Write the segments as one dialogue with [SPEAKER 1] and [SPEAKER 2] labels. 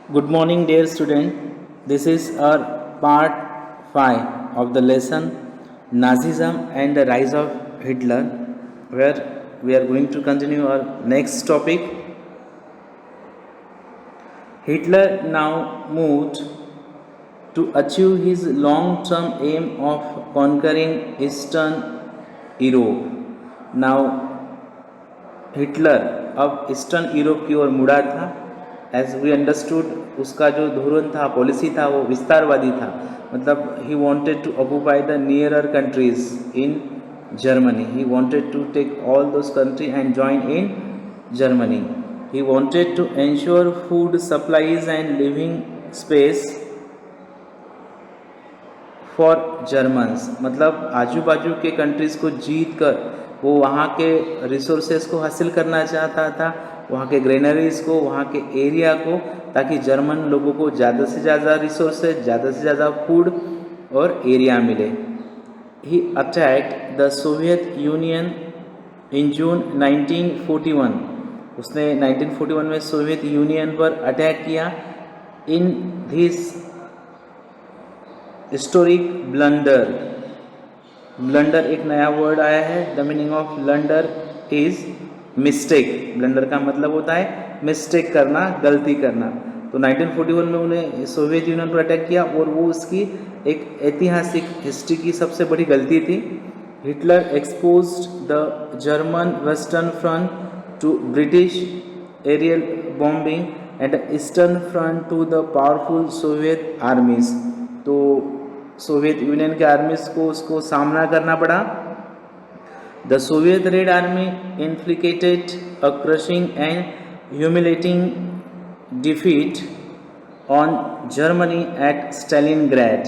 [SPEAKER 1] Good morning, dear student. This is our part 5 of the lesson Nazism and the rise of Hitler, where we are going to continue our next topic. Hitler now moved to achieve his long term aim of conquering Eastern Europe. Now, Hitler अब eastern Europe की ओर मुड़ा था. As we understood उसका जो धोरण था, policy था, वो विस्तारवादी था. मतलब ही wanted to occupy the nearer countries in Germany. He wanted to take all those country and join in Germany. He wanted to ensure food supplies and living space for Germans. मतलब आजू बाजू के कंट्रीज़ को जीत कर वो वहाँ के resources को हासिल करना चाहता था, वहाँ के ग्रेनरीज को, वहाँ के एरिया को, ताकि जर्मन लोगों को ज़्यादा से ज़्यादा रिसोर्सेज, ज़्यादा से ज़्यादा फूड और एरिया मिले. ही attacked the Soviet union in जून 1941. उसने 1941 में सोवियत यूनियन पर अटैक किया. In this historic blunder. Blunder एक नया वर्ड आया है. The meaning of blunder is mistake. Blunder का मतलब होता है मिस्टेक करना, गलती करना. तो 1941 में उन्हें सोवियत यूनियन पर अटैक किया और वो उसकी एक ऐतिहासिक हिस्ट्री की सबसे बड़ी गलती थी. Hitler exposed the German western front to British aerial bombing and eastern front to the powerful Soviet armies. तो सोवियत यूनियन के आर्मीज को उसको सामना करना पड़ा. The Soviet Red Army inflicted a crushing and humiliating defeat on Germany at Stalingrad.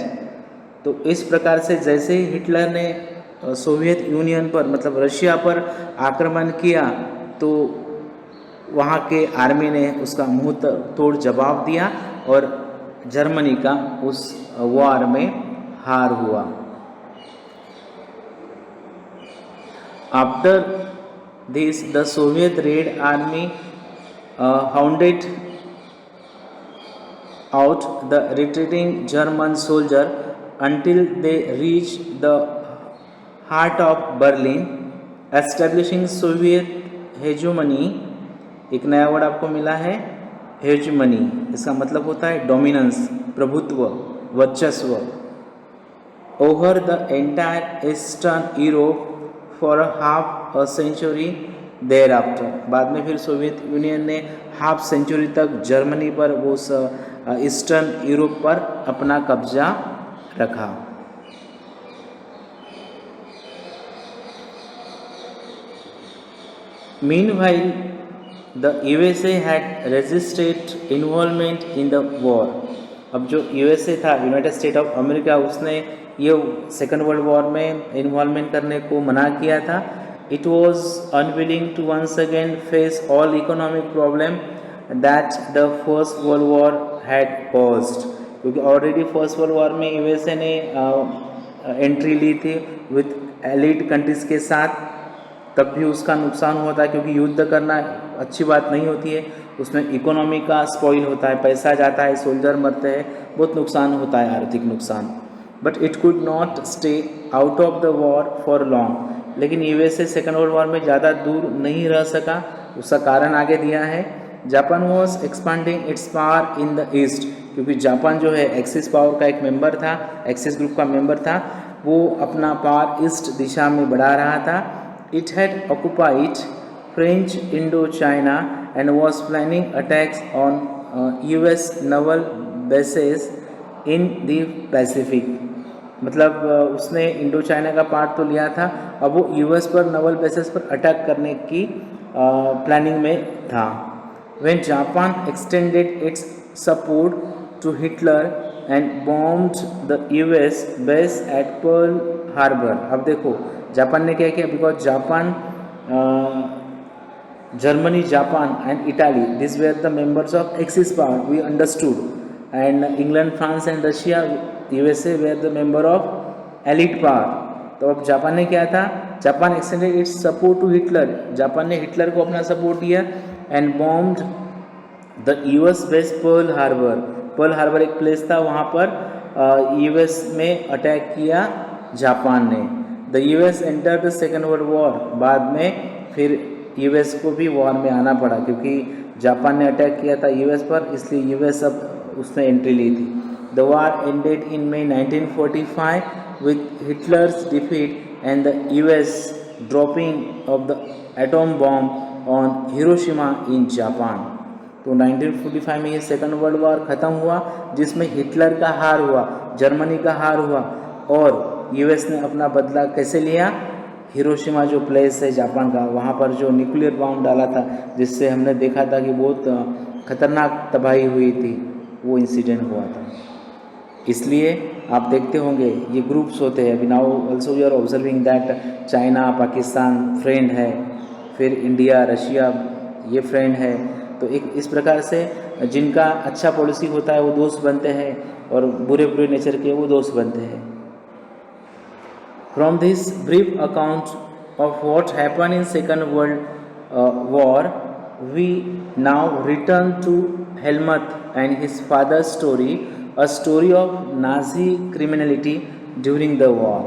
[SPEAKER 1] तो इस प्रकार से जैसे ही हिटलर ने सोवियत यूनियन पर, मतलब रशिया पर आक्रमण किया, तो वहाँ के आर्मी ने उसका मुंह तोड़ जवाब दिया और जर्मनी का उस वॉर में हार हुआ. After this the Soviet Red army hounded out the retreating German soldier until they reached the heart of Berlin, establishing Soviet hegemony. एक नया वर्ड आपको मिला है, हेजमनी. इसका मतलब होता है डोमिनेंस, प्रभुत्व, वर्चस्व. Over the entire eastern Europe for half a century thereafter. बाद में फिर सोवियत यूनियन ने हाफ सेंचुरी तक जर्मनी पर, वो ईस्टर्न यूरोप पर अपना कब्जा रखा. Meanwhile the USA had resisted involvement in the war. अब जो यूएसए था, यूनाइटेड स्टेट ऑफ अमेरिका, उसने ये सेकेंड वर्ल्ड वॉर में इन्वॉल्वमेंट करने को मना किया था. It was unwilling to once again face all economic problem that the first world war had caused. क्योंकि ऑलरेडी फर्स्ट वर्ल्ड वॉर में यूएसए ने एंट्री ली थी विथ एलिट कंट्रीज़ के साथ. तब भी उसका नुकसान होता है, क्योंकि युद्ध करना अच्छी बात नहीं होती है. उसमें इकोनॉमी का स्पॉइल होता है, पैसा जाता है, सोल्जर मरते हैं, बहुत नुकसान होता है, आर्थिक नुकसान. But it could not stay out of the war for long. लेकिन यूएसए सेकेंड वर्ल्ड वॉर में ज़्यादा दूर नहीं रह सका. उसका कारण आगे दिया है. Japan was expanding it's power in the east. क्योंकि जापान जो है एक्सिस पावर का एक मेंबर था, एक्सिस ग्रुप का मेंबर था, वो अपना पावर ईस्ट दिशा में बढ़ा रहा था. It had occupied French Indo China and was planning attacks on US Naval bases in the Pacific. मतलब उसने इंडो चाइना का पार्ट तो लिया था, अब वो यूएस पर नवल बेसेस पर अटैक करने की प्लानिंग में था. When Japan extended its support to Hitler and bombed the US base at Pearl Harbor. अब देखो जापान ने क्या किया. Because Japan, Germany, Japan and Italy, this were the members of axis power, we understood. And England, France and Russia, USA were the member of allied power. तो अब Japan ने क्या था, Japan extended its support to Hitler. Japan ने Hitler को अपना support दिया and bombed the US base Pearl Harbor एक प्लेस था, वहाँ पर यूएस में अटैक किया जापान ने। The US enter the second world war, बाद में फिर यूएस को भी वॉर में आना पड़ा क्योंकि जापान ने अटैक किया था यूएस पर, इसलिए यूएस अब उसने एंट्री ली थी। The war ended in May 1945 with Hitler's defeat and the US dropping of the atom bomb on Hiroshima in Japan. तो 1945 में ये सेकंड वर्ल्ड वॉर ख़त्म हुआ जिसमें हिटलर का हार हुआ, जर्मनी का हार हुआ, और यूएस ने अपना बदला कैसे लिया? हिरोशिमा जो प्लेस है जापान का, वहाँ पर जो न्यूक्लियर बॉम्ब डाला था, जिससे हमने देखा था कि बहुत खतरनाक तबाही हुई थी, वो इंसिडेंट हुआ था। इसलिए आप देखते होंगे ये ग्रुप्स होते हैं। अभी now also we are observing that China Pakistan friend है, फिर इंडिया रशिया ये फ्रेंड है। तो एक इस प्रकार से जिनका अच्छा पॉलिसी होता है वो दोस्त बनते हैं, और बुरे बुरे नेचर के वो दोस्त बनते हैं। From this brief account of what happen in second world war, we now return to Helmut and his father story, a story of Nazi criminality during the war.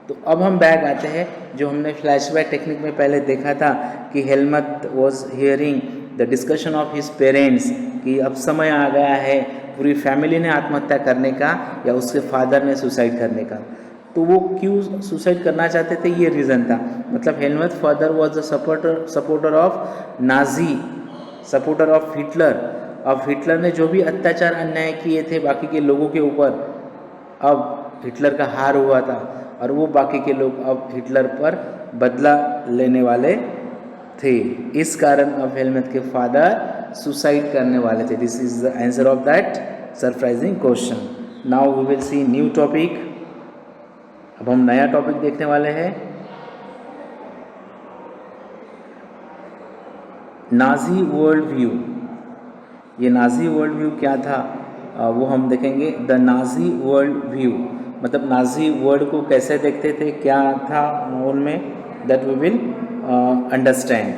[SPEAKER 1] तो अब हम बैक आते हैं जो हमने फ्लैशबैक टेक्निक में पहले देखा था कि Helmont was hearing the discussion of his parents कि अब समय आ गया है पूरी फैमिली ने आत्महत्या करने का या उसके फादर ने सुसाइड करने का। तो वो क्यों सुसाइड करना चाहते थे, ये रीज़न था। मतलब Helmont father was the supporter of Nazi, supporter of Hitler. अब हिटलर ने जो भी अत्याचार अन्याय किए थे बाकी के लोगों के ऊपर, अब हिटलर का हार हुआ था और वो बाकी के लोग अब हिटलर पर बदला लेने वाले थे। इस कारण अब हेलमट के फादर सुसाइड करने वाले थे। This is the answer of that surprising question. Now we will see new topic. अब हम नया टॉपिक देखने वाले हैं, नाजी वर्ल्ड व्यू। ये नाजी वर्ल्ड व्यू क्या था वो हम देखेंगे। द नाजी वर्ल्ड व्यू मतलब नाजी वर्ल्ड को कैसे देखते थे, क्या था उनमें, that we will understand.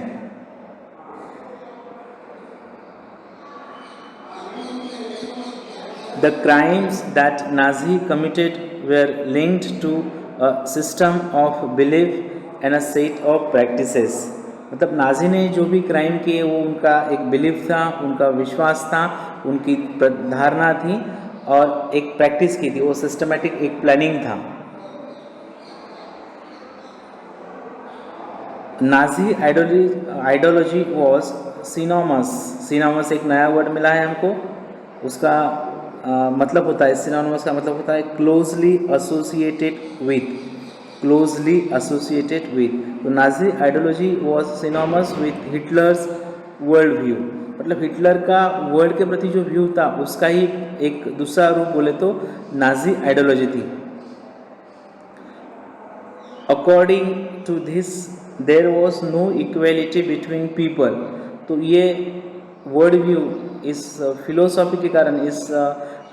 [SPEAKER 1] The crimes that Nazi committed were linked to a system of belief and a set of practices. मतलब नाजी ने जो भी क्राइम किए वो उनका एक बिलीफ था, उनका विश्वास था, उनकी धारणा थी और एक प्रैक्टिस की थी, वो सिस्टमेटिक एक प्लानिंग था। नाजी आइडियोलॉजी वॉज सिनोमस एक नया वर्ड मिला है हमको, उसका मतलब होता है, सिनोनिमस का मतलब होता है closely associated with, closely associated with. तो Nazi ideology was synonymous with Hitler's world view, मतलब हिटलर का वर्ल्ड के प्रति जो व्यू था उसका ही एक दूसरा रूप बोले तो नाजी आइडियोलॉजी थी। According to this there was no equality between people. तो ये वर्ल्ड व्यू इस फिलोसॉफी के कारण, इस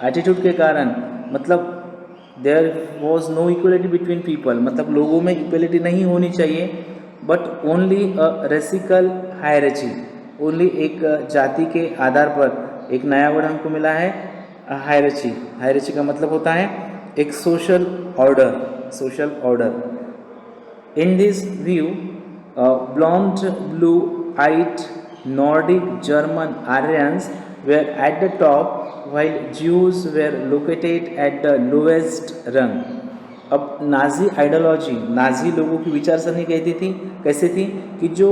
[SPEAKER 1] एटीट्यूड के कारण, मतलब there was no equality between people, मतलब लोगों में इक्वलिटी नहीं होनी चाहिए, but only a racial hierarchy, only एक जाति के आधार पर एक नया वर्ड हमको मिला है हायरार्ची। हायरार्ची का मतलब होता है एक social order, social order. In this view blonde blue-eyed Nordic German Aryans were at the top while Jews were located at the lowest rung। अब नाजी आइडियोलॉजी, नाजी लोगों की विचारसरणी कहती थी, कैसे थी कि जो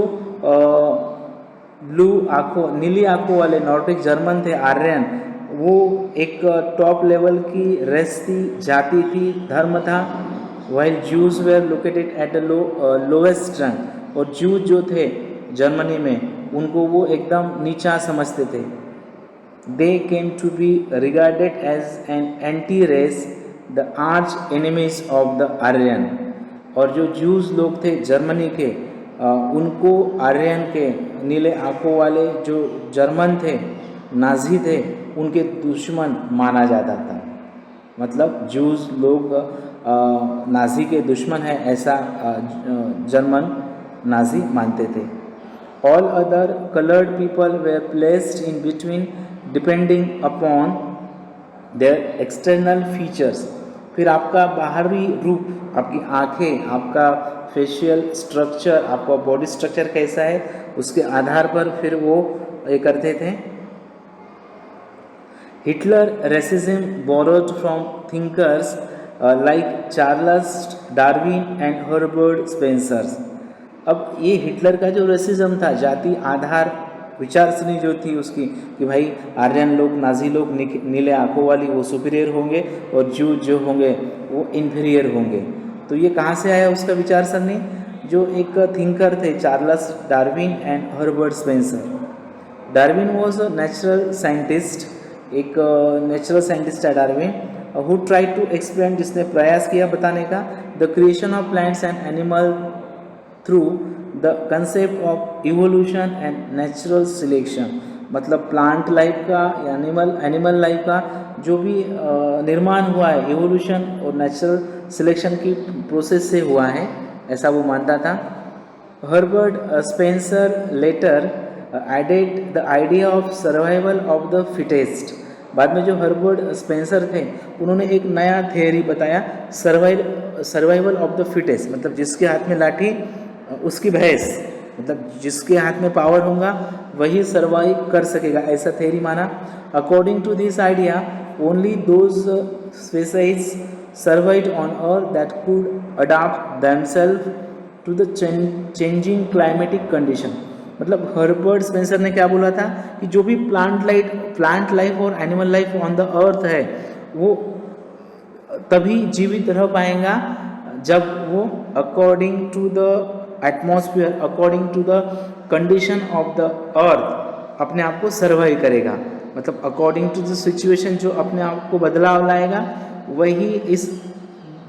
[SPEAKER 1] ब्लू आँखों, नीली आँखों वाले नॉर्डिक जर्मन थे आर्यन, वो एक टॉप लेवल की रेस थी, जाति थी, धर्म था। While Jews were located at the lowest rung, और जूस जो थे जर्मनी में उनको वो एकदम नीचा समझते थे। They came to be regarded as an anti race, the arch enemies of the Aryan. और जो जूस लोग थे जर्मनी के, उनको आर्यन के नीले आंखों वाले जो जर्मन थे, नाजी थे, उनके दुश्मन माना जाता था। मतलब जूस लोग नाजी के दुश्मन है ऐसा जर्मन नाजी मानते थे। All other coloured people were placed in between depending upon their external features. फिर आपका बाहरी रूप, आपकी आँखें, आपका फेशियल स्ट्रक्चर, आपका बॉडी स्ट्रक्चर कैसा है, उसके आधार पर फिर वो ये करते थे। Hitler racism borrowed from thinkers like Charles Darwin and Herbert Spencer's. अब ये हिटलर का जो रेसिज्म था, जाति आधार विचारसरणी जो थी उसकी, कि भाई आर्यन लोग, नाजी लोग नीले आंखों वाली वो सुपीरियर होंगे और जू जो होंगे वो इन्फीरियर होंगे। तो ये कहाँ से आया उसका विचारसरणी? जो एक थिंकर थे Charles Darwin and Herbert Spencer. Darwin was a natural scientist, एक नेचुरल साइंटिस्ट है Darwin, who try to explain, जिसने प्रयास किया बताने का, the creation of plants and animal through the concept of evolution and natural selection. मतलब plant life का या एनिमल लाइफ का जो भी निर्माण हुआ है, इवोल्यूशन और नेचुरल सिलेक्शन की प्रोसेस से हुआ है, ऐसा वो मानता था। Herbert Spencer later added the idea of survival of the fittest. बाद में जो हर्बर्ट स्पेंसर थे उन्होंने एक नया थियरी बताया, सर्वाइवल ऑफ द फिटेस्ट, मतलब जिसके हाथ में लाठी उसकी भैंस, मतलब जिसके हाथ में पावर होगा वही सर्वाइव कर सकेगा, ऐसा थियरी माना। According to this idea only those species survived on earth that could adopt themselves to the changing climatic condition. मतलब हर्बर्ट स्पेंसर ने क्या बोला था कि जो भी प्लांट लाइफ और animal life on the earth है वो तभी जीवित रह पाएगा जब वो according to the atmosphere, according to the condition of the earth अपने आप को सर्वाइव करेगा। मतलब अकॉर्डिंग टू द सिचुएशन जो अपने आप को बदलाव लाएगा वही इस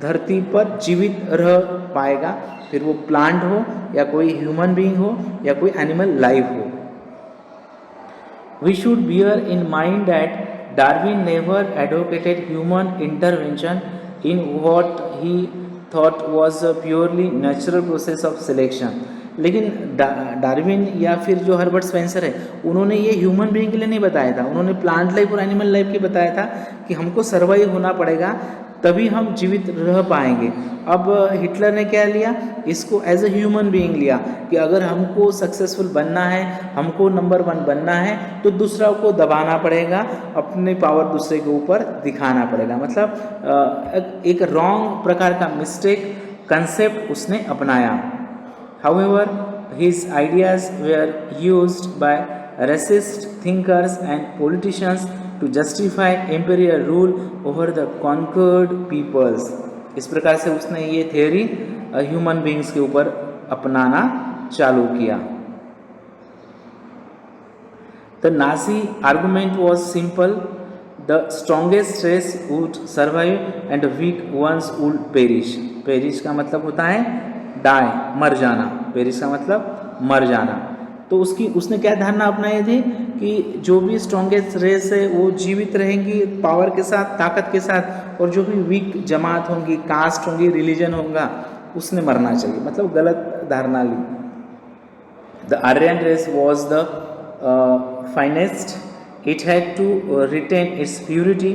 [SPEAKER 1] धरती पर जीवित रह पाएगा, फिर वो प्लांट हो या कोई ह्यूमन बीइंग हो या कोई एनिमल लाइफ हो। We should bear in mind that Darwin never advocated human intervention in what he thought was a purely natural process of selection. लेकिन डार्विन या फिर जो हर्बर्ट स्पेंसर है उन्होंने ये ह्यूमन बीइंग के लिए नहीं बताया था, उन्होंने प्लांट लाइफ और एनिमल लाइफ के बताया था कि हमको सर्वाइव होना पड़ेगा तभी हम जीवित रह पाएंगे। अब हिटलर ने क्या लिया, इसको एज ए ह्यूमन बीइंग लिया कि अगर हमको सक्सेसफुल बनना है, हमको नंबर 1 बनना है तो दूसरा को दबाना पड़ेगा, अपनी पावर दूसरे के ऊपर दिखाना पड़ेगा। मतलब एक रॉन्ग प्रकार का मिस्टेक कंसेप्ट उसने अपनाया। However, his ideas were used by racist thinkers and politicians to justify imperial rule over the conquered peoples। इस प्रकार से उसने ये थियरी ह्यूमन बीइंग्स के ऊपर अपनाना चालू किया। The Nazi argument was simple: the strongest race would survive and the weak ones would perish। perish का मतलब होता है डाई, मर जाना, पेरिस का मतलब मर जाना। तो उसने क्या धारणा अपनाई थी कि जो भी स्ट्रॉन्गेस्ट रेस है वो जीवित रहेंगी पावर के साथ, ताकत के साथ, और जो भी वीक जमात होंगी, कास्ट होंगी, रिलीजन होगा, उसने मरना चाहिए। मतलब गलत धारणा ली। The Aryan race was the finest, it had to retain its purity,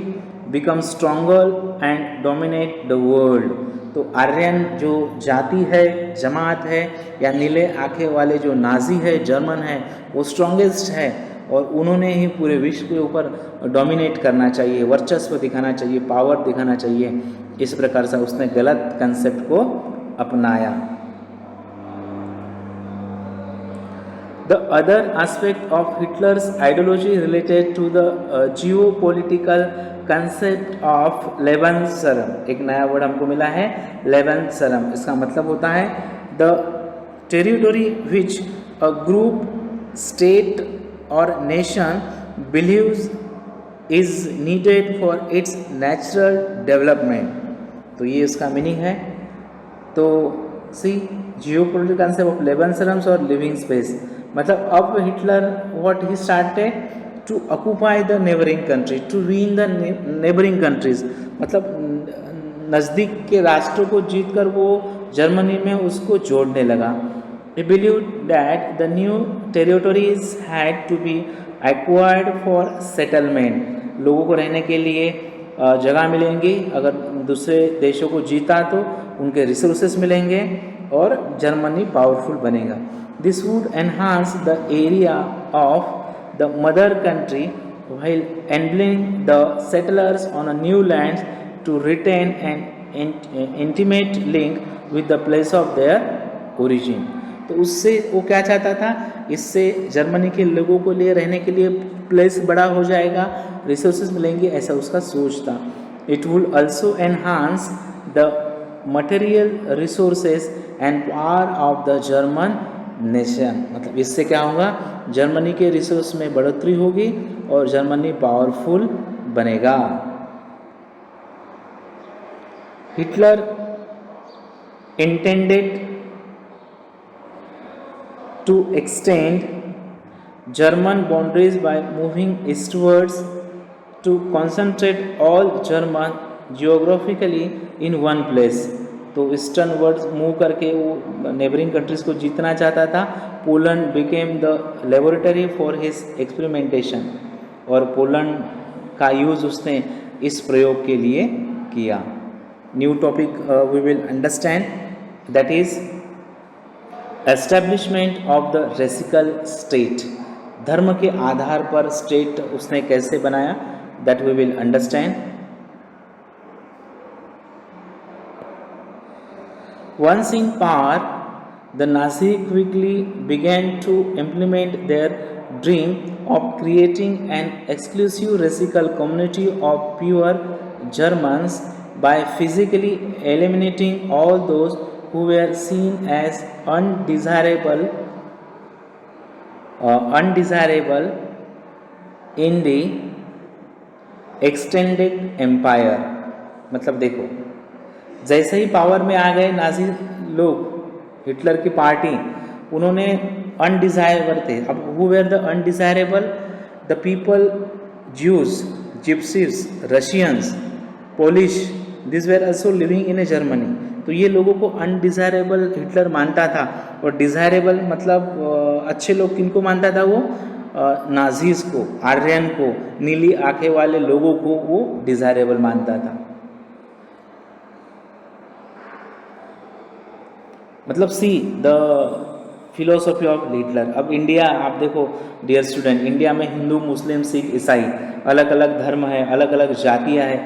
[SPEAKER 1] become stronger and dominate the world. तो आर्यन जो जाति है, जमात है, या नीले आंखें वाले जो नाजी है, जर्मन है, वो स्ट्रॉन्गेस्ट है और उन्होंने ही पूरे विश्व के ऊपर डोमिनेट करना चाहिए, वर्चस्व दिखाना चाहिए, पावर दिखाना चाहिए। इस प्रकार से उसने गलत कंसेप्ट को अपनाया। The other aspect of Hitler's ideology related to the geopolitical concept of Lebensraum। एक नया वर्ड हमको मिला है, Lebensraum। इसका मतलब होता है the territory which a group, state or nation believes is needed for its natural development। तो ये इसका मीनिंग है। तो see geopolitical concept of lebensraums और लिविंग स्पेस। मतलब अब Hitler what he started to occupy the neighbouring country, to win the neighbouring countries. मतलब नज़दीक के राष्ट्रों को जीतकर वो जर्मनी में उसको जोड़ने लगा। He believed that the new territories had to be acquired for settlement. लोगों को रहने के लिए जगह मिलेंगी, अगर दूसरे देशों को जीता तो उनके रिसोर्सेस मिलेंगे और जर्मनी पावरफुल बनेगा. This would enhance the area of the mother country while enabling the settlers on a new land to retain an intimate link with the place of their origin. तो उससे वो क्या चाहता था, इससे जर्मनी के लोगों को लिए रहने के लिए प्लेस बड़ा हो जाएगा, रिसोर्सेज मिलेंगे, ऐसा उसका सोच था. It would also enhance the material resources and power of the German nation. मतलब इससे क्या होगा, जर्मनी के रिसोर्स में बढ़ोतरी होगी और जर्मनी पावरफुल बनेगा. Hitler intended to extend German boundaries by moving eastwards to concentrate all German geographically in one place. तो ईस्टर्न वर्ड्स मूव करके वो नेबरिंग कंट्रीज़ को जीतना चाहता था. Poland became the laboratory for his experimentation, और पोलैंड का यूज़ उसने इस प्रयोग के लिए किया. New topic we will understand, that is establishment of the racial state. धर्म के आधार पर स्टेट उसने कैसे बनाया, that we will understand. Once in power, the Nazi quickly began to implement their dream of creating an exclusive racial community of pure Germans by physically eliminating all those who were seen as undesirable in the extended empire. मतलब देखो, जैसे ही power में आ गए Nazi लोग, Hitler की party, उन्होंने undesirable थे. अब who were the undesirable? The people, Jews, gypsies, Russians, Polish, this were also living in A Germany. तो ये लोगों को अनडिजायरेबल हिटलर मानता था. और डिज़ायरेबल मतलब अच्छे लोग किनको मानता था वो? नाजीज़ को, आर्यन को, नीली आंखें वाले लोगों को वो डिज़ायरेबल मानता था. मतलब see the philosophy of Hitler. अब इंडिया आप देखो डियर स्टूडेंट, इंडिया में हिंदू, मुस्लिम, सिख, ईसाई, अलग अलग धर्म है, अलग अलग जातियाँ हैं,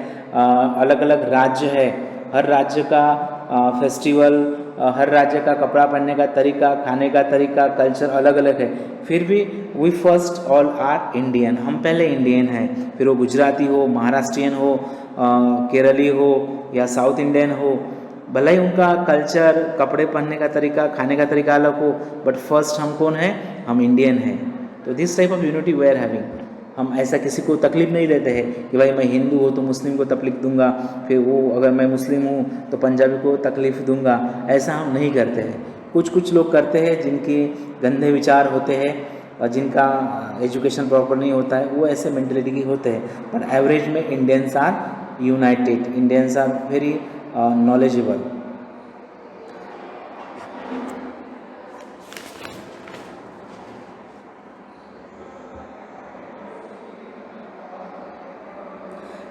[SPEAKER 1] अलग अलग राज्य है. हर राज्य का फेस्टिवल, हर राज्य का कपड़ा पहनने का तरीका, खाने का तरीका, कल्चर अलग अलग है. फिर भी we first all are Indian. हम पहले इंडियन हैं. फिर वो गुजराती हो, महाराष्ट्रियन हो, केरली हो या साउथ इंडियन हो, भले ही उनका कल्चर, कपड़े पहनने का तरीका, खाने का तरीका अलग हो, बट फर्स्ट हम कौन है? हम इंडियन हैं. तो this type of unity we are having. हम ऐसा किसी को तकलीफ़ नहीं देते हैं कि भाई मैं हिंदू हूँ तो मुस्लिम को तकलीफ़ दूंगा, फिर वो अगर मैं मुस्लिम हूँ तो पंजाबी को तकलीफ़ दूंगा. ऐसा हम नहीं करते हैं. कुछ कुछ लोग करते हैं जिनके गंदे विचार होते हैं और जिनका एजुकेशन प्रॉपर नहीं होता है, वो ऐसे मेंटलिटी के होते हैं. पर एवरेज में Indians are united, Indians are very knowledgeable.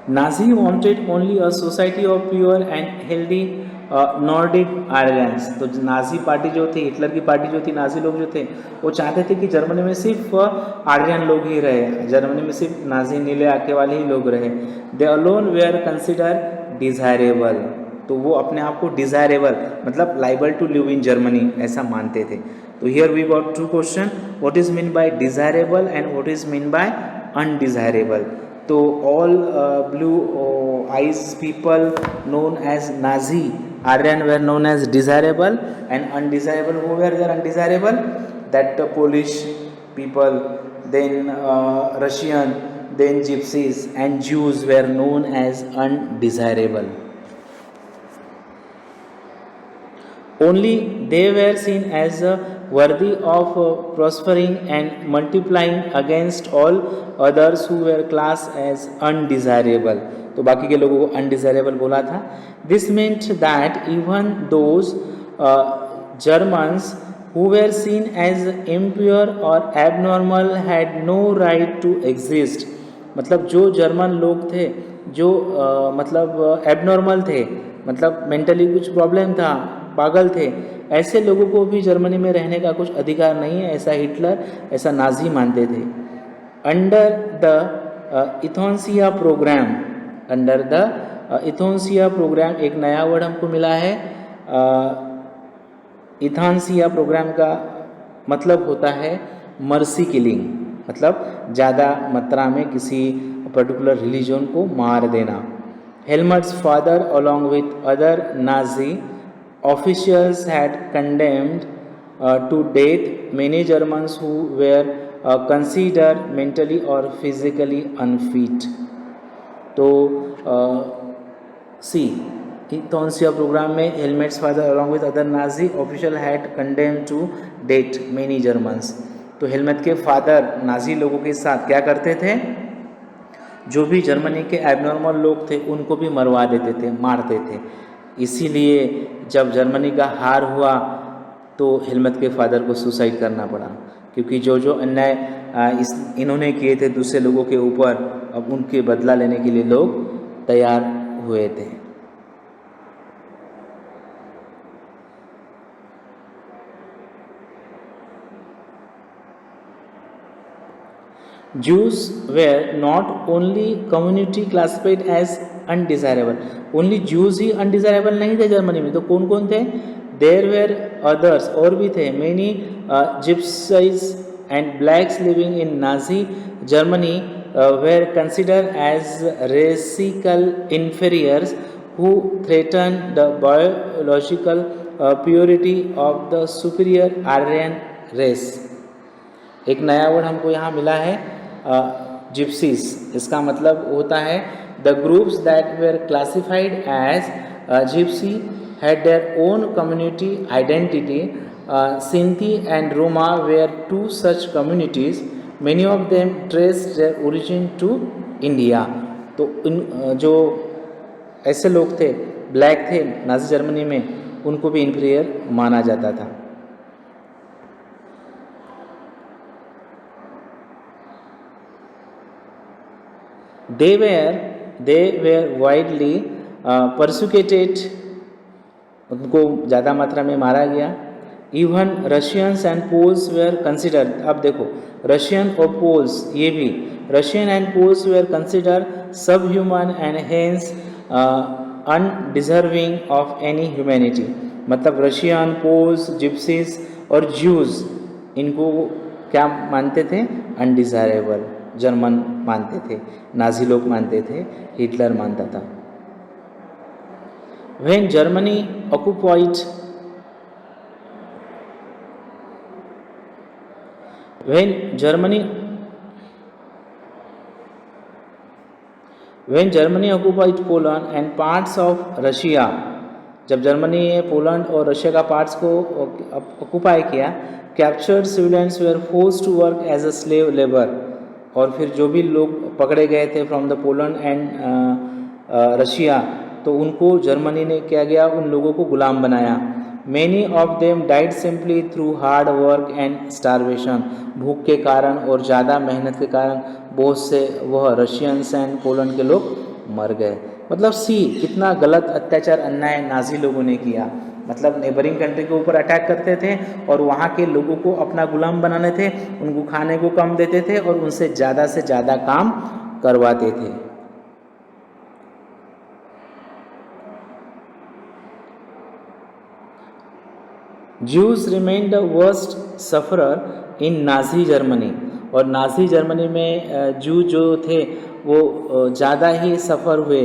[SPEAKER 1] Nazi wanted only a society of pure and healthy Nordic Aryans. तो नाजी पार्टी जो थी, हिटलर की पार्टी जो थी, नाजी लोग जो थे, वो चाहते थे कि जर्मनी में सिर्फ आर्यन लोग ही रहे, जर्मनी में सिर्फ नाजी नीले आंखें वाले ही लोग रहे. They alone were considered desirable. तो वो अपने आप को डिज़ायरेबल मतलब liable to live in Germany ऐसा मानते थे. तो here we got to question, what is mean by desirable and what is mean by undesirable. तो all blue eyes people known as Nazi Aryan were known as desirable, and undesirable, who were there undesirable? That Polish people, then Russian, then Gypsies and Jews were known as undesirable. Only they were seen as worthy of prospering and multiplying against all others who were classed as undesirable. तो बाकी के लोगों को undesirable बोला था. This meant that even those Germans who were seen as impure or abnormal had no right to exist. मतलब जो German लोग थे जो मतलब एबनॉर्मल थे, मतलब मेंटली कुछ प्रॉब्लम था, पागल थे, ऐसे लोगों को भी जर्मनी में रहने का कुछ अधिकार नहीं है, ऐसा हिटलर, ऐसा नाजी मानते थे. Under the euthanasia programme, under the euthanasia programme, एक नया वर्ड हमको मिला है. इथानसिया प्रोग्राम का मतलब होता है मर्सी किलिंग, मतलब ज़्यादा मात्रा में किसी पर्टिकुलर रिलीजन को मार देना. Helmut's father along with other Nazi officials had condemned to death many Germans who were consider mentally और फिजिकली अनफिट. तो सी इथोनसिया प्रोग्राम में Helmut's father along with other Nazi official had condemn to death many Germans. तो Helmut के father Nazi लोगों के साथ क्या करते थे, जो भी जर्मनी के एबनॉर्मल लोग थे उनको भी मरवा देते थे, मारते थे. इसीलिए जब जर्मनी का हार हुआ तो हेलमेट के फादर को सुसाइड करना पड़ा, क्योंकि जो जो अन्याय इन्होंने किए थे दूसरे लोगों के ऊपर, अब उनके बदला लेने के लिए लोग तैयार हुए थे. Jews were not only community classified as undesirable, only Jews he undesirable नहीं थे जर्मनी में, तो कौन कौन थे? There were others, और भी थे. Many gypsies and blacks living in Nazi Germany were considered as racial inferiors who threatened the biological purity of the superior Aryan race. एक नया वर्ड हमको यहाँ मिला है जिप्सीज. इसका मतलब होता है the groups that were classified as Gypsy had their own community identity. Sinti and Roma were two such communities, many of them traced their origin to India. तो जो ऐसे लोग थे, ब्लैक थे नाजी जर्मनी में, उनको भी इन्फीरियर माना जाता था. They were widely persecuted, उनको ज़्यादा मात्रा में मारा गया. Even Russians and Poles were consider, अब देखो रशियन और पोल्स, ये भी Russian and Poles were consider sub human and hence undeserving of any humanity. मतलब रशियन, पोल्स, जिप्सीज और ज्यूज, इनको क्या मानते थे? अनडिजायरेबल जर्मन मानते थे, नाजी लोग मानते थे, हिटलर मानता था. When Germany occupied Poland and parts of Russia, जब जर्मनी ने पोलैंड और रशिया का पार्ट्स को ऑक्यूपाई किया, captured civilians were forced to work as a slave labour. और फिर जो भी लोग पकड़े गए थे from the Poland and Russia, तो उनको जर्मनी ने क्या किया, उन लोगों को गुलाम बनाया. Many of them died simply through hard work and starvation. भूख के कारण और ज़्यादा मेहनत के कारण बहुत से वह रशियंस एंड पोलैंड के लोग मर गए. मतलब कितना गलत अत्याचार अन्याय नाजी लोगों ने किया. मतलब नेबरिंग कंट्री के ऊपर अटैक करते थे और वहाँ के लोगों को अपना गुलाम बनाने थे, उनको खाने को कम देते थे और उनसे ज़्यादा काम करवाते थे. Jews remained the worst sufferer in Nazi Germany. और नाजी जर्मनी में जू जो थे वो ज़्यादा ही सफ़र हुए.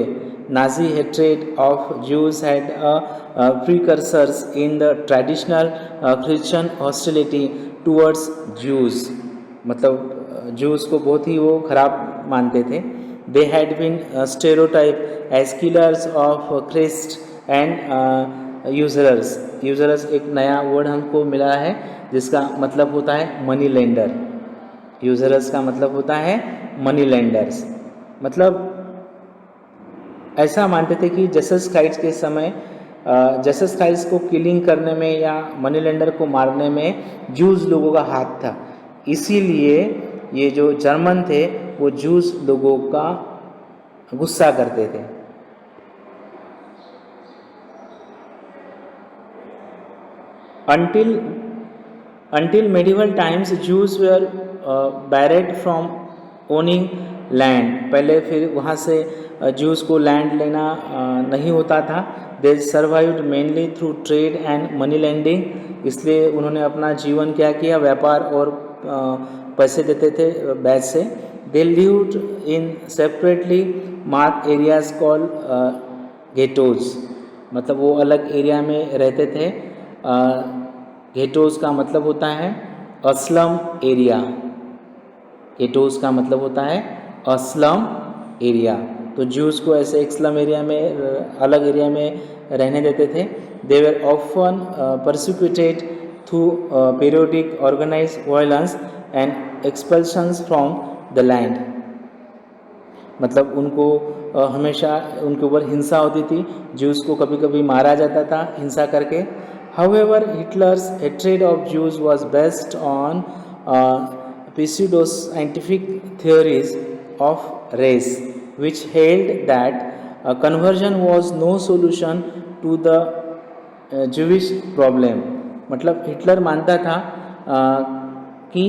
[SPEAKER 1] Nazi hatred of juice had precursors in the traditional Christian hostility towards Jews. मतलब जूस को बहुत ही वो खराब मानते थे. They had been stereotyped as killers of Christ and usurers. Users एक नया वर्ड हमको मिला है जिसका मतलब होता है मनी लेंडर. यूजरस का मतलब होता है मनी लेंडर्स. मतलब ऐसा मानते थे कि जीसस क्राइस्ट के समय जस्टिस क्राइस्ट को किलिंग करने में या मनी लेंडर को मारने में जूस लोगों का हाथ था। इसीलिए ये जो जर्मन थे वो जूस लोगों का गुस्सा करते थे। Until medieval times, Jews were barred from owning land। पहले फिर वहाँ से Jews को लैंड लेना नहीं होता था। They survived mainly through trade and money lending। इसलिए उन्होंने अपना जीवन क्या किया, व्यापार और पैसे देते थे बैच से। They lived in separately marked areas called ghettos। मतलब वो अलग एरिया में रहते थे। गेटोज़ का मतलब होता है अस्लम एरिया। गेटोज़ का मतलब होता है अस्लम एरिया। तो ज्यूज़ को ऐसे एक स्लम एरिया में, अलग एरिया में रहने देते थे। They were often persecuted through periodic organised violence and expulsions from the land. मतलब उनको हमेशा उनके ऊपर हिंसा होती थी। ज्यूज़ को कभी कभी मारा जाता था हिंसा करके। However, Hitler's hatred of Jews was based on pseudo-scientific theories of race, which held that conversion was no solution to the Jewish problem। मतलब हिटलर मानता था कि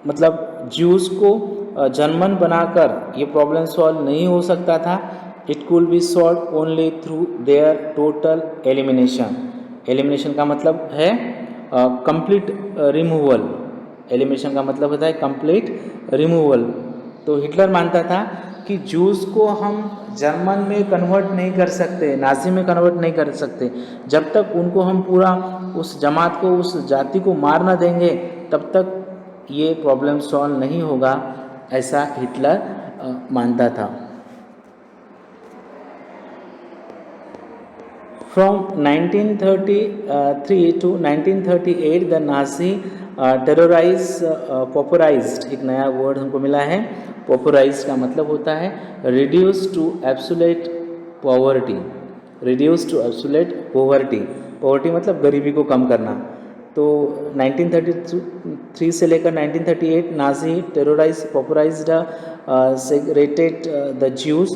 [SPEAKER 1] मतलब ज्यूज़ को जर्मन बनाकर ये प्रॉब्लम सॉल्व नहीं हो सकता था। It could be solved only through their total elimination। Elimination का मतलब है कंप्लीट रिमूवल। एलिमिनेशन का मतलब होता है कंप्लीट रिमूवल। तो हिटलर मानता था कि जूस को हम जर्मन में कन्वर्ट नहीं कर सकते, नाजी में कन्वर्ट नहीं कर सकते, जब तक उनको हम पूरा उस जमात को, उस जाति को मार ना देंगे तब तक ये प्रॉब्लम सॉल्व नहीं होगा, ऐसा हिटलर मानता था। From 1933 to 1938 the Nazi pauperized, एक नया वर्ड हमको मिला है। pauperized का मतलब होता है reduced to absolute poverty। reduced to absolute poverty, poverty मतलब गरीबी को कम करना। तो 1933 से लेकर 1938 Nazi terrorise pauperized segregated the Jews,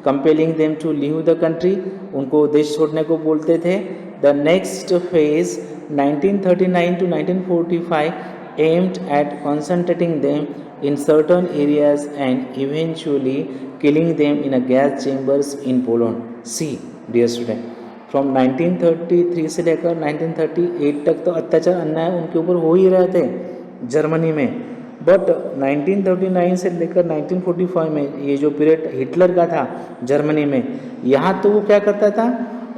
[SPEAKER 1] compelling them to leave the country, उनको देश छोड़ने को बोलते थे। The next phase 1939 to 1945 aimed at concentrating them in certain areas and eventually killing them in a gas chambers in Poland. See dear student, from 1933 से लेकर 1938 तक तो अत्याचार, अन्याय उनके ऊपर हो ही रहे थे जर्मनी में। बट 1939 से लेकर 1945 में ये जो पीरियड हिटलर का था जर्मनी में, यहाँ तो वो क्या करता था,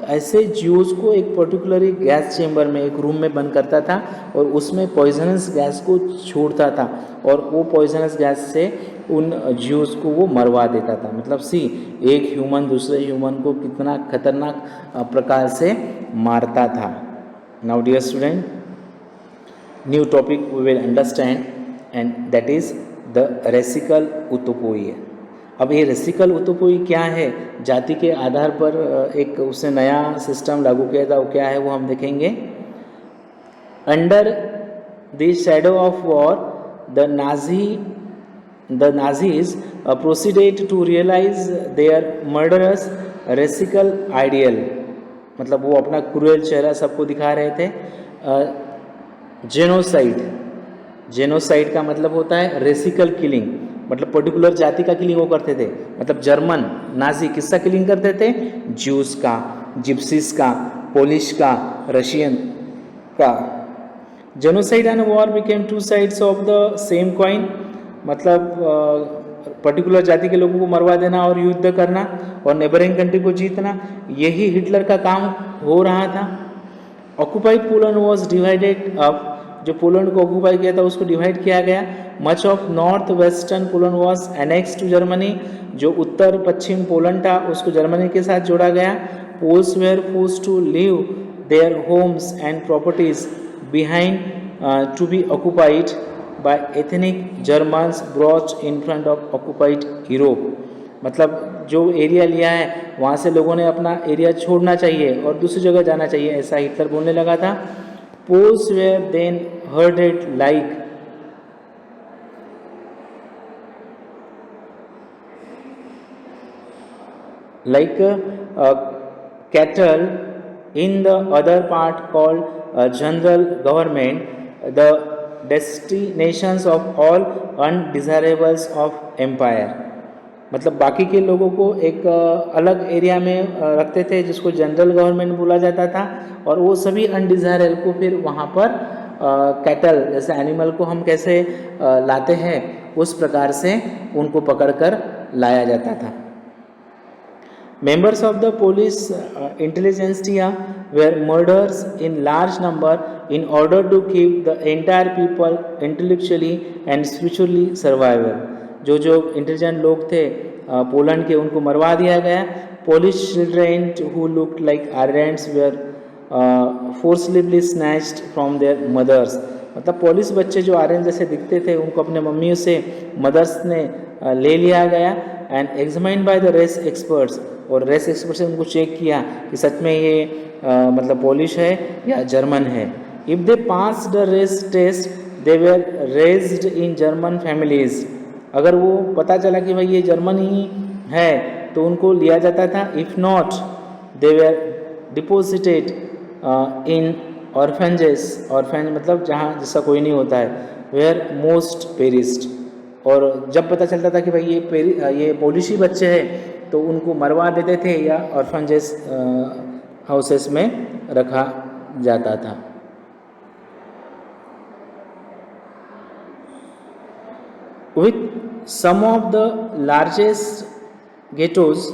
[SPEAKER 1] ऐसे ज्यूज़ को एक पर्टिकुलर गैस चेम्बर में, एक रूम में बंद करता था और उसमें पॉइजनस गैस को छोड़ता था और वो पॉइजनस गैस से उन ज्यूज़ को वो मरवा देता था। मतलब सी, एक ह्यूमन दूसरे ह्यूमन को कितना खतरनाक प्रकार से मारता था। Now dear student, new topic we will understand and that is the racial utopia. अब ये रेसिकल उतोपोई क्या है, जाति के आधार पर एक उसने नया सिस्टम लागू किया था, वो क्या है वो हम देखेंगे। Under the shadow of war the Nazis proceeded to realise their murderous racial ideal. मतलब वो अपना क्रूएल चेहरा सबको दिखा रहे थे। जेनोसाइड, जेनोसाइड का मतलब होता है रेसिकल किलिंग, मतलब पर्टिकुलर जाति का किलिंग वो करते थे। मतलब जर्मन नाजी किसका किलिंग करते थे, ज्यूस का, जिप्सीस का, पोलिश का, रशियन का। Genocide and war became two sides of the same coin. मतलब पर्टिकुलर जाति के लोगों को मरवा देना और युद्ध करना और नेबरिंग कंट्री को जीतना, यही हिटलर का काम हो रहा था। Occupied Poland was divided up, जो पोलैंड को ऑक्युपाई किया था उसको डिवाइड किया गया। Much of north western Poland was annex to Germany, जो उत्तर पश्चिम पोलैंड था उसको जर्मनी के साथ जोड़ा गया। Poles were forced to leave their homes and properties behind to be occupied by ethnic Germans brought in front of occupied Europe. मतलब जो एरिया लिया है वहाँ से लोगों ने अपना एरिया छोड़ना चाहिए और दूसरी जगह जाना चाहिए, ऐसा हिटलर बोलने लगा था। Poles were then herded like cattle in the other part called general government, the destinations of all undesirables of empire। मतलब बाकी के लोगों को एक अलग एरिया में रखते थे जिसको जनरल गवर्नमेंट बोला जाता था, और वो सभी अनडिजायरेबल को फिर वहाँ पर कैटल जैसे एनिमल को हम कैसे लाते हैं उस प्रकार से उनको पकड़कर लाया जाता था। Members of the police intelligentsia were murdered in large number in order to keep the entire people intellectually and spiritually survival। जो जो इंटेलिजेंट लोग थे पोलैंड के, उनको मरवा दिया गया। Polish children who looked like Aryans were forcibly snatched from their mothers। मतलब पोलिश बच्चे जो आर्यन जैसे दिखते थे उनको अपने मम्मियों से मदर्स ने ले लिया गया। And examined by the race experts, और रेस एक्सपर्ट से उनको चेक किया कि सच में ये मतलब पोलिश है या जर्मन है। If they pass the race test they were raised in German families. अगर वो पता चला कि भाई ये जर्मन ही है तो उनको लिया जाता था। If not they were deposited in orphanages. Orphanage मतलब जहाँ जिसका कोई नहीं होता है। Were most perished. और जब पता चलता था कि भाई ये पोलिशी बच्चे हैं तो उनको मरवा देते थे या ऑर्फेंजेस हाउसेस में रखा जाता था। With some of the largest ghettos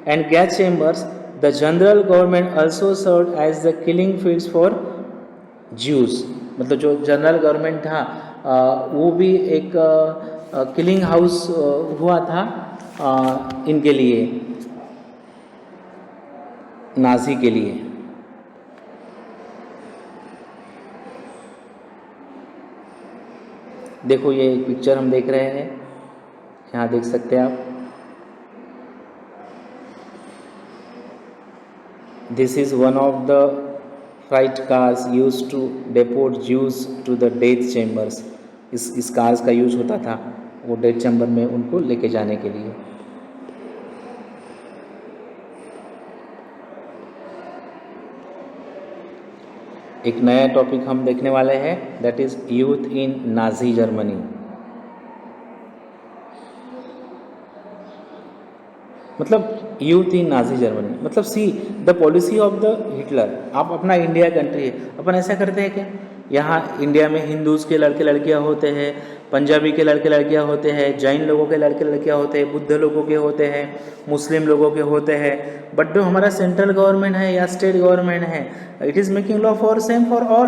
[SPEAKER 1] and gas chambers, the general government also served as the killing fields for Jews। मतलब जो जनरल गवर्नमेंट था वो भी एक किलिंग हाउस हुआ था इनके लिए, नाजी के लिए। देखो ये एक पिक्चर हम देख रहे हैं, यहाँ देख सकते हैं आप। This is one of the flight cars used to deport Jews to the death chambers. इस कार्स का यूज होता था वो डेथ चैम्बर में उनको लेके जाने के लिए। एक नया टॉपिक हम देखने वाले हैं, that is youth in Nazi Germany. मतलब यूथ इन नाजी जर्मनी मतलब see the policy of the Hitler. आप अपना इंडिया कंट्री है, अपन ऐसा करते हैं क्या, यहाँ इंडिया में हिंदूज़ के लड़के लड़कियाँ होते हैं, पंजाबी के लड़के लड़कियाँ होते हैं, जैन लोगों के लड़के लड़कियाँ होते हैं, बुद्ध लोगों के होते हैं, मुस्लिम लोगों के होते हैं। बट जो हमारा सेंट्रल गवर्नमेंट है या स्टेट गवर्नमेंट है, it is making law for same for all,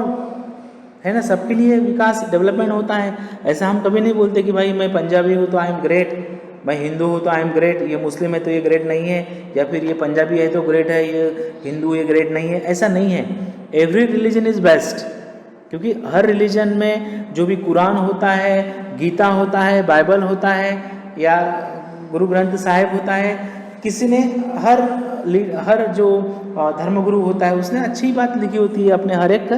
[SPEAKER 1] है ना, सबके लिए विकास डेवलपमेंट होता है। ऐसा हम कभी नहीं बोलते कि भाई मैं पंजाबी हूँ तो आई एम ग्रेट, मैं हिंदू हूँ तो आई एम ग्रेट, ये मुस्लिम है तो ये ग्रेट नहीं है, या फिर ये पंजाबी है तो ग्रेट है, ये हिंदू ये ग्रेट नहीं है, ऐसा नहीं है। एवरी रिलीजन इज़ बेस्ट, क्योंकि हर रिलीजन में जो भी कुरान होता है, गीता होता है, बाइबल होता है या गुरु ग्रंथ साहिब होता है, किसी ने हर जो धर्मगुरु होता है उसने अच्छी बात लिखी होती है अपने हर एक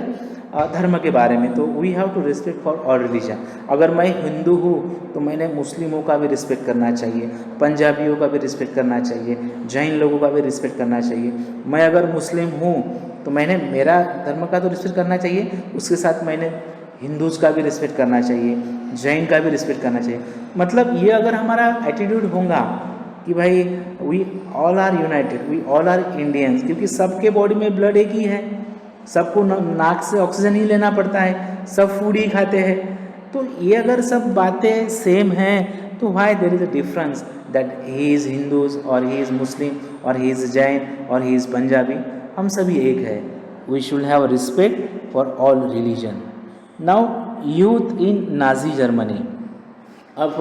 [SPEAKER 1] धर्म के बारे में। तो we have to respect for all religion. अगर मैं हिंदू हूँ तो मैंने मुस्लिमों का भी रिस्पेक्ट करना चाहिए, पंजाबियों का भी रिस्पेक्ट करना चाहिए, जैन लोगों का भी रिस्पेक्ट करना चाहिए। मैं अगर मुस्लिम हूँ तो मैंने मेरा धर्म का तो रिस्पेक्ट करना चाहिए, उसके साथ मैंने हिंदूज़ का भी रिस्पेक्ट करना चाहिए, जैन का भी रिस्पेक्ट करना चाहिए। मतलब ये अगर हमारा एटीट्यूड होगा कि भाई we all are united, we all are Indians, क्योंकि सबके बॉडी में ब्लड एक ही है, सबको नाक से ऑक्सीजन ही लेना पड़ता है, सब फूड ही खाते हैं। तो ये अगर सब बातें सेम हैं तो why there is a difference that he is Hindus और ही इज़ मुस्लिम और ही इज़ जैन और ही इज़ पंजाबी। हम सभी एक है। We should have respect for all religion. Now youth in Nazi Germany. अब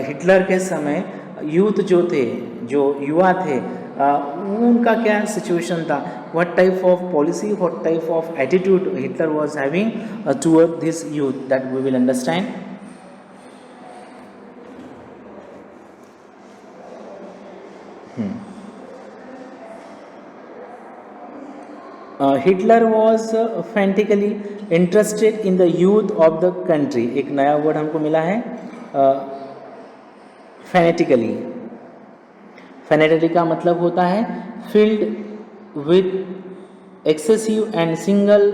[SPEAKER 1] हिटलर के समय यूथ जो थे, जो युवा थे, उनका क्या सिचुएशन था, what type of policy, what type of attitude Hitler was having toward this youth, that we will understand. Hitler was fanatically interested in the youth of the country. एक नया वर्ड हमको मिला है, फैनेटिकली। फैनेटिकली का मतलब होता है field with excessive and single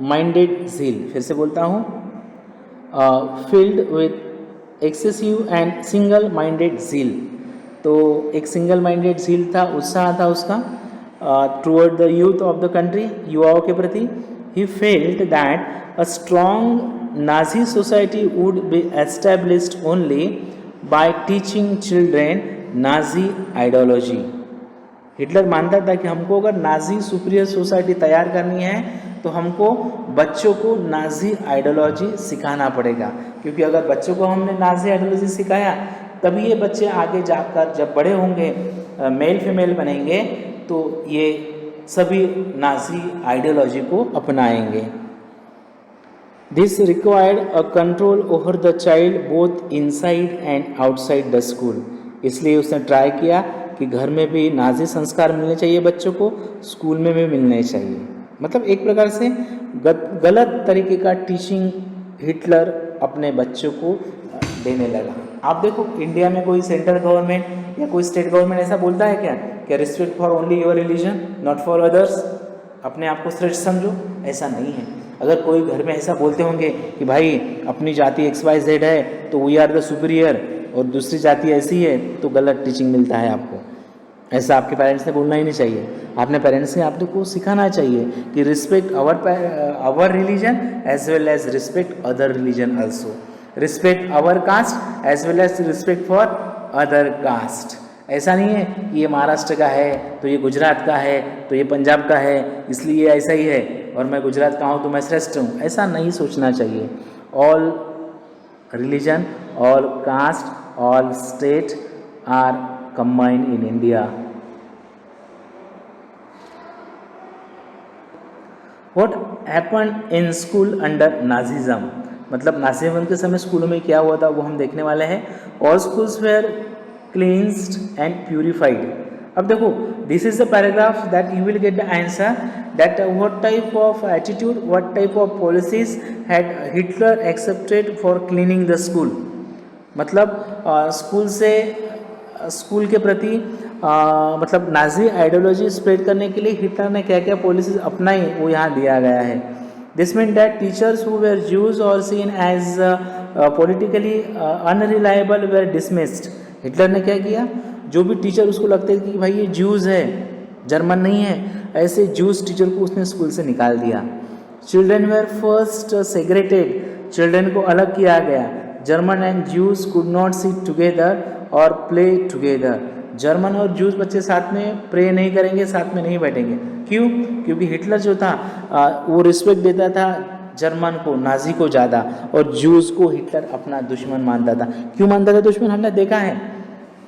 [SPEAKER 1] minded zeal। फिर से बोलता हूँ, field with excessive and single minded zeal। तो एक सिंगल माइंडेड zeal था, उत्साह था उसका toward the youth of the country, युवाओं के प्रति। He felt that a strong Nazi society would be established only by teaching children Nazi ideology. Hitler मानता था कि हमको अगर नाजी सुपीरियर सोसाइटी तैयार करनी है तो हमको बच्चों को नाजी आइडियोलॉजी सिखाना पड़ेगा, क्योंकि अगर बच्चों को हमने नाजी आइडियोलॉजी सिखाया तभी ये बच्चे आगे जाकर जब बड़े होंगे, मेल फीमेल बनेंगे, तो ये सभी नाजी आइडियोलॉजी को अपनाएंगे। This required a control over the child both inside and outside the school. इसलिए उसने ट्राई किया कि घर में भी नाजी संस्कार मिलने चाहिए बच्चों को, स्कूल में भी मिलने चाहिए। मतलब एक प्रकार से गलत तरीके का टीचिंग हिटलर अपने बच्चों को देने लगा। आप देखो इंडिया में कोई सेंट्रल गवर्नमेंट या कोई स्टेट गवर्नमेंट ऐसा बोलता है क्या respect for only your religion not for others, अपने आप को श्रेष्ठ समझो? ऐसा नहीं है। अगर कोई घर में ऐसा बोलते होंगे कि भाई अपनी जाति XYZ है तो वी आर द सुपीरियर और दूसरी जाति ऐसी है, तो गलत टीचिंग मिलता है आपको। ऐसा आपके पेरेंट्स ने बोलना ही नहीं चाहिए। आपने पेरेंट्स ने आपको सिखाना चाहिए कि respect our religion as well as respect other religion also, respect our caste as well as respect for other caste. ऐसा नहीं है कि ये महाराष्ट्र का है तो ये गुजरात का है तो ये पंजाब का है इसलिए ऐसा ही है, और मैं गुजरात का हूँ तो मैं श्रेष्ठ हूँ। ऐसा नहीं सोचना चाहिए। All religion, all caste, all state are combined in India. What happened in school under Nazism? मतलब नाजीज़म के समय स्कूलों में क्या हुआ था वो हम देखने वाले हैं। All schools were cleansed and purified. अब देखो, this is the paragraph that you will get the answer that what type of attitude, what type of policies had Hitler accepted for cleaning the school। मतलब school के प्रति मतलब Nazi ideology spread करने के लिए Hitler ने क्या क्या पॉलिसीज अपनाई वो यहाँ दिया गया है। This mean that teachers who were Jews or seen as politically unreliable were dismissed. Hitler ने क्या किया, जो भी टीचर उसको लगते थे कि भाई ये ज्यूज है, जर्मन नहीं है, ऐसे ज्यूज टीचर को उसने स्कूल से निकाल दिया। चिल्ड्रेन वेर फर्स्ट सेग्रेटेड, चिल्ड्रेन को अलग किया गया। German and Jews could not sit together और प्ले टुगेदर। जर्मन और जूस बच्चे साथ में प्रे नहीं करेंगे, साथ में नहीं बैठेंगे। क्यों? क्योंकि हिटलर जो था वो रिस्पेक्ट देता था जर्मन को, नाजी को ज़्यादा, और जूस को हिटलर अपना दुश्मन मानता था। क्यों मानता था दुश्मन? हमने देखा है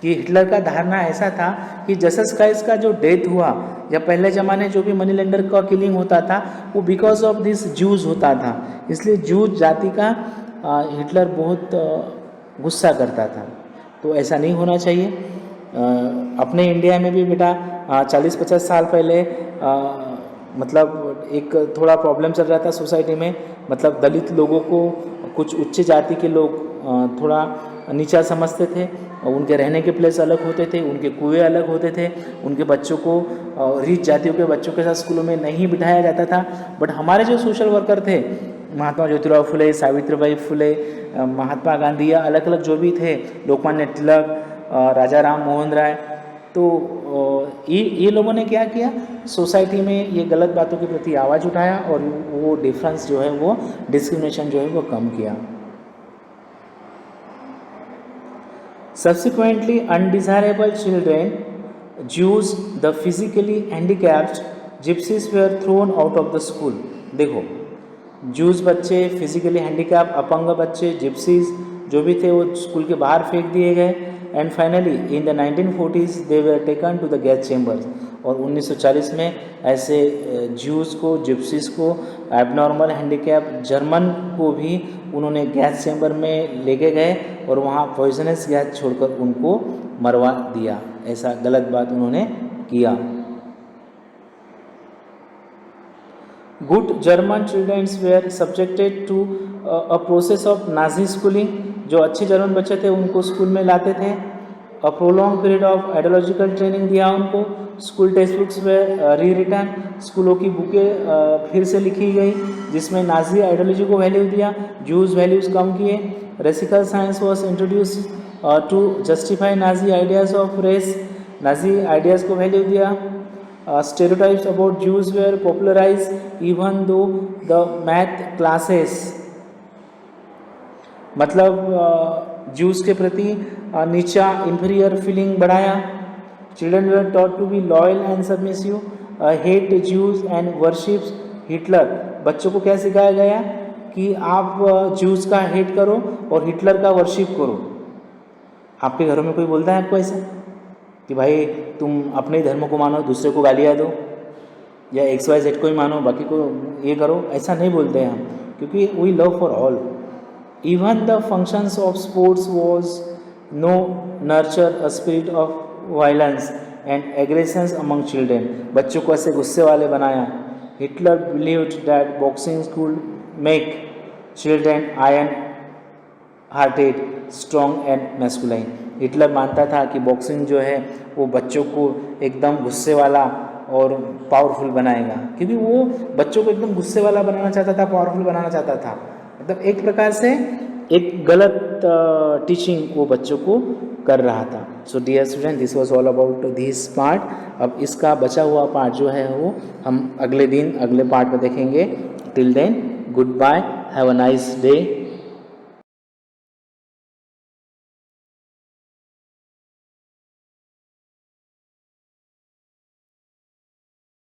[SPEAKER 1] कि हिटलर का धारणा ऐसा था कि जसस क्राइस्ट का जो डेथ हुआ या पहले ज़माने जो भी मनी लेंडर का किलिंग होता था वो बिकॉज ऑफ दिस जूस होता था। इसलिए जूस जाति का हिटलर बहुत गुस्सा करता था। तो ऐसा नहीं होना चाहिए। अपने इंडिया में भी बेटा 40-50 साल पहले मतलब एक थोड़ा प्रॉब्लम चल रहा था सोसाइटी में। मतलब दलित लोगों को कुछ उच्च जाति के लोग थोड़ा नीचा समझते थे, और उनके रहने के प्लेस अलग होते थे, उनके कुएं अलग होते थे, उनके बच्चों को रीच जातियों के बच्चों के साथ स्कूलों में नहीं बिठाया जाता था। बट हमारे जो सोशल वर्कर थे, महात्मा ज्योतिराव फुले, सावित्रीबाई फुले, महात्मा गांधी या अलग अलग जो भी थे, लोकमान्य तिलक, राजा राम मोहन राय, तो ये लोगों ने क्या किया, सोसाइटी में ये गलत बातों के प्रति आवाज़ उठाया और वो डिफरेंस जो है वो डिस्क्रिमिनेशन जो है वो कम किया। Subsequently, undesirable children, Jews, the physically handicapped, gypsies were thrown out of the school। देखो, जूस बच्चे, फिजिकली हैंडीकैप, अपंग बच्चे, जिप्सीज जो भी थे वो स्कूल के बाहर फेंक दिए गए। And finally in the 1940s they were taken to the gas chambers. और 1940 में ऐसे जूस को, जिप्सीज को, एबनॉर्मल हैंडीकैप जर्मन को भी उन्होंने गैस चेम्बर में लेके गए और वहाँ पॉइजनस गैस छोड़कर उनको मरवा दिया। ऐसा गलत बात उन्होंने किया। Good German childrens were subjected to a process of Nazi schooling, जो अच्छे जर्मन बच्चे थे उनको स्कूल में लाते थे। A prolonged period of ideological training दिया उनको। स्कूल टेक्स्ट बुक्स वे री रिटर्न, स्कूलों की बुकें फिर से लिखी गई जिसमें नाजी आइडियोलॉजी को वैल्यू दिया, जूस वैल्यूज़ कम किए। Racial science was introduce to justify Nazi ideas of race, Nazi ideas को वैल्यू दिया। Stereotypes about Jews were popularized even though the math classes, मतलब Jews के प्रति नीचा inferior feeling बढ़ाया। Children were taught to be loyal and submissive, hate Jews and worship Hitler। बच्चों को क्या सिखाया गया कि आप Jews का हेट करो और हिटलर का वर्शिप करो। आपके घरों में कोई बोलता है आपको ऐसा कि भाई तुम अपने धर्म को मानो, दूसरे को गालियाँ दो, या XYZ को ही मानो, बाकी को ये करो? ऐसा नहीं बोलते हैं हम, क्योंकि we love for all. Even the functions of sports was no nurture a spirit of violence and aggressions among children. बच्चों को ऐसे गुस्से वाले बनाया। Hitler believed that boxing could make children iron hearted, strong and masculine. Hitler मानता था कि boxing जो है वो बच्चों को एकदम गुस्से वाला और पावरफुल बनाएगा, क्योंकि वो बच्चों को एकदम गुस्से वाला बनाना चाहता था, पावरफुल बनाना चाहता था। मतलब एक प्रकार से एक गलत टीचिंग वो बच्चों को कर रहा था। So dear student, this was all about this part. अब इसका बचा हुआ पार्ट जो है वो हम अगले दिन अगले पार्ट में देखेंगे। Till then, good bye, have a nice day.